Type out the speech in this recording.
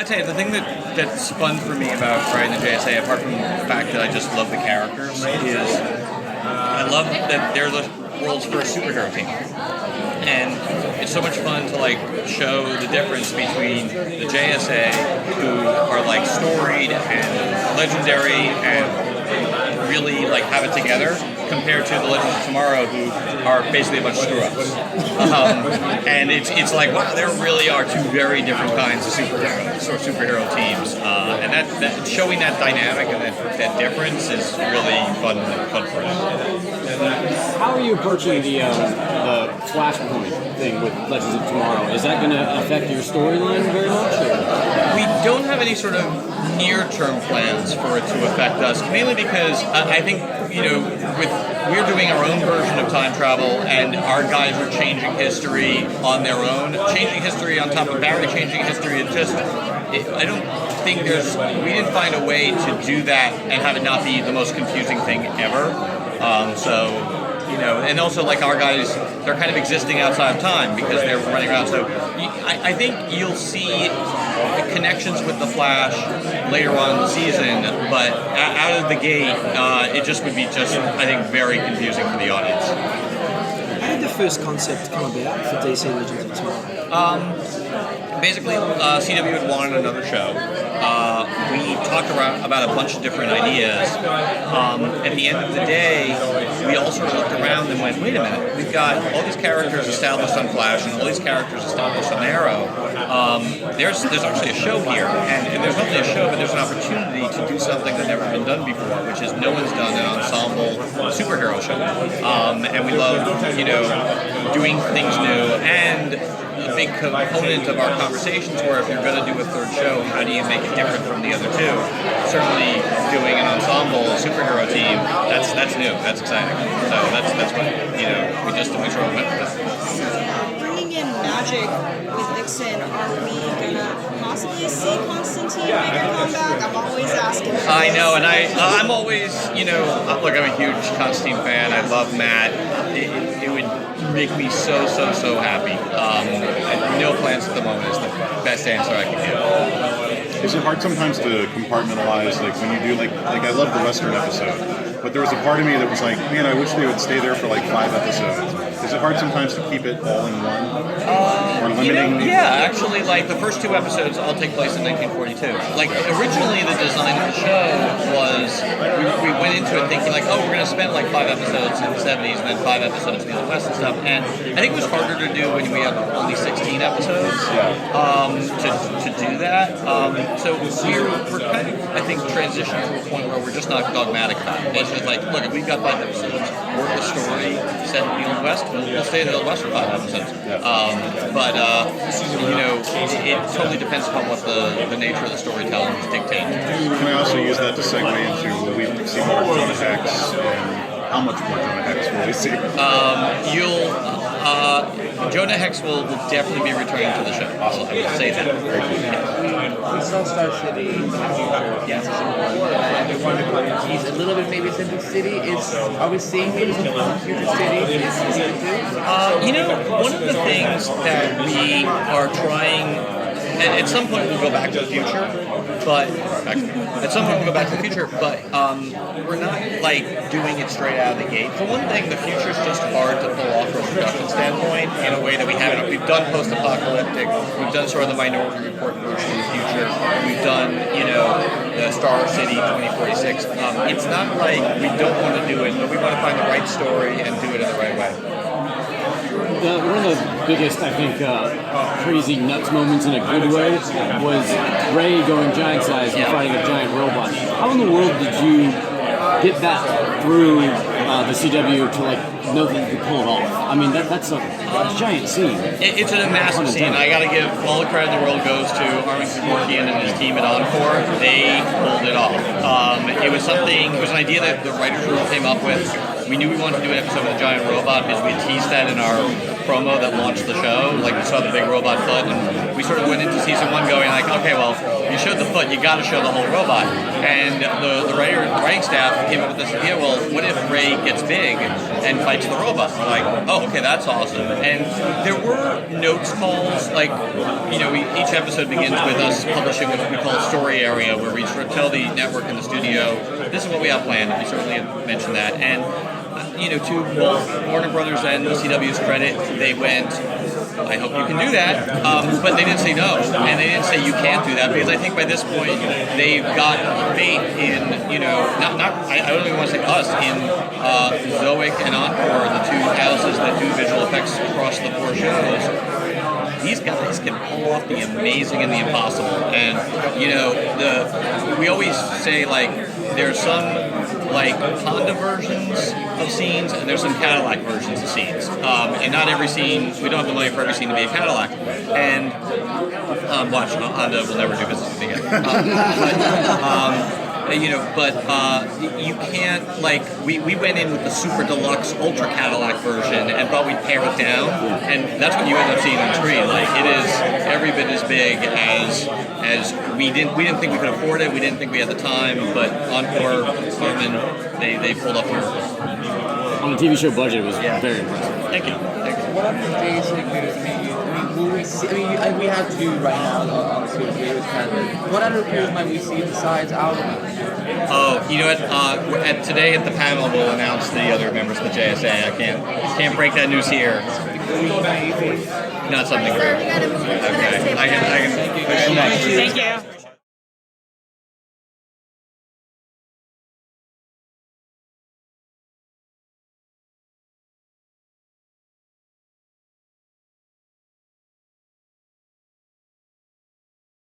I tell you, the thing that's fun for me about writing the JSA, apart from the fact that I just love the characters, is I love that they're the world's first superhero team. And it's so much fun to like show the difference between the JSA, who are like storied and legendary and really like have it together, compared to the Legends of Tomorrow, who are basically a bunch of screw-ups. And it's like, wow, there really are two very different kinds of superheroes or superhero teams, and that showing that dynamic and that difference is really fun for us. How are you approaching the Flashpoint thing with Legends of Tomorrow? Is that going to affect your storyline very much? Or? We don't have any sort of near-term plans for it to affect us, mainly because I think, we're doing our own version of time travel, and our guys are changing history on their own. Changing history on top of Barry changing history, I don't think we didn't find a way to do that and have it not be the most confusing thing ever. And also like our guys, they're kind of existing outside of time because they're running around. So I think you'll see connections with the Flash later on in the season, but out of the gate, it just would be I think, very confusing for the audience. How did the first concept come about for DC Legends of Tomorrow? Basically, CW had wanted another show. We talked about a bunch of different ideas. At the end of the day, we all sort of looked around and went, wait a minute, we've got all these characters established on Flash and all these characters established on Arrow. There's actually a show here, and there's not only a show, but there's an opportunity to do something that's never been done before, which is no one's done an ensemble superhero show. And we love, doing things new, and a big component of our conversations were, if you're going to do a third show, how do you make it different from the other two? Certainly doing an ensemble superhero team, that's new, that's exciting. So that's what, we sort of went with that. Bringing in magic with Nixon, are we going to possibly see Constantine make a comeback? I'm always asking. I know, and I'm always, look, I'm a huge Constantine fan. I love Matt. It would make me so happy. No plans at the moment is the best answer I can give. Is it hard sometimes to compartmentalize, like when you do, like I love the Western episode, but there was a part of me that was like, man, I wish they would stay there for like 5 episodes. Is it hard sometimes to keep it all in one? Or limiting? Yeah, actually, like the first 2 episodes all take place in 1942. Like originally the design of the show was, we went into it thinking like, oh, we're going to spend like 5 episodes in the 70s and then 5 episodes in the Old West and stuff. And I think it was harder to do when we have only 16 episodes to do that. So we're kind of, I think, transitioning to a point where we're just not dogmatic about it. It's just like, look, if we've got 5 episodes, work the story, set in the Old West, we'll stay in the Old West for 5 episodes. It totally depends upon what the nature of the storytelling is dictating. Can I also use that to segue into, will we see more Jonah Hex, and how much more Jonah Hex will we see? Jonah Hex will definitely be returning to the show. I will say that. We saw Star City in the future. Yes, it's important. He's a little bit maybe Central City. Are we seeing things in Future City in season 2? One of the things that we are trying, at some point we'll go back to the future, but we're not like doing it straight out of the gate. For one thing, the future's just hard to pull off from a production standpoint in a way that we haven't. We've done post-apocalyptic, we've done sort of the Minority Report version of the future, we've done, the Star City 2046. It's not like we don't want to do it, but we want to find the right story and do it in the right way. One of the biggest, I think, crazy nuts moments in a good way was Ray going giant size and fighting a giant robot. How in the world did you get that through the CW to know that you could pull it off? I mean, that's a giant scene. It's a massive scene. I got to give all the credit in the world goes to Armin Kevorkian and his team at Encore. They pulled it off. It was an idea that the writers room came up with. We knew we wanted to do an episode with a giant robot because we teased that in our promo that launched the show. Like we saw the big robot foot, and we sort of went into season 1 going like, okay, well, you showed the foot, you got to show the whole robot. And the writing staff came up with this idea. Well, what if Ray gets big and fights the robot? Like, oh, okay, that's awesome. And there were notes calls, like, each episode begins with us publishing what we call story area, where we sort of tell the network and the studio, this is what we have planned. We certainly have mentioned that. And to both Warner Brothers and the CW's credit, they went, I hope you can do that, but they didn't say no, and they didn't say you can't do that, because I think by this point they've got faith in, I don't even want to say us, in Zoic and Encore, the two houses that do visual effects across the 4 shows. These guys can pull off the amazing and the impossible, and we always say, like, there's some like Honda versions of scenes, and there's some Cadillac versions of scenes. And not every scene, we don't have the money for every scene to be a Cadillac. And watch, Honda will never do business with me again. You can't, like, we went in with the super deluxe ultra Cadillac version and thought we'd pare it down, and that's what you end up seeing on screen. Like, it is every bit as big as we didn't think we could afford it, we didn't think we had the time, but Encore, Carmen, they pulled off miracles. On the TV show budget, it was very impressive. Thank you. What other basic news? Will we see? We have to do right now on the videos kind of. What other news might we see besides Alvin? Oh, you know what? Today at the panel, we'll announce the other members of the JSA. I can't break that news here. Not something great. Okay. I can. Thank you so much. Thank you.